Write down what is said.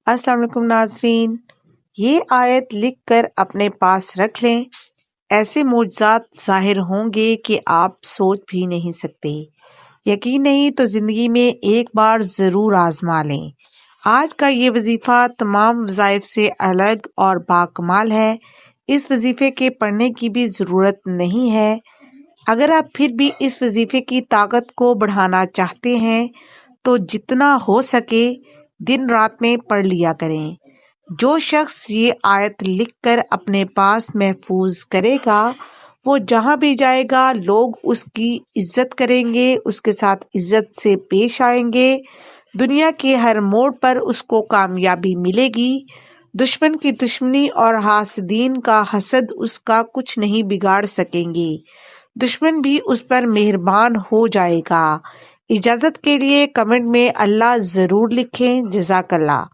السلام علیکم ناظرین، یہ آیت لکھ کر اپنے پاس رکھ لیں، ایسے معجزات ظاہر ہوں گے کہ آپ سوچ بھی نہیں سکتے۔ یقین نہیں تو زندگی میں ایک بار ضرور آزما لیں۔ آج کا یہ وظیفہ تمام وظائف سے الگ اور باکمال ہے۔ اس وظیفے کے پڑھنے کی بھی ضرورت نہیں ہے۔ اگر آپ پھر بھی اس وظیفے کی طاقت کو بڑھانا چاہتے ہیں تو جتنا ہو سکے دن رات میں پڑھ لیا کریں۔ جو شخص یہ آیت لکھ کر اپنے پاس محفوظ کرے گا وہ جہاں بھی جائے گا لوگ اس کی عزت کریں گے، اس کے ساتھ عزت سے پیش آئیں گے۔ دنیا کے ہر موڑ پر اس کو کامیابی ملے گی۔ دشمن کی دشمنی اور حاسدین کا حسد اس کا کچھ نہیں بگاڑ سکیں گے۔ دشمن بھی اس پر مہربان ہو جائے گا۔ اجازت کے لیے کمنٹ میں اللہ ضرور لکھیں۔ جزاک اللہ۔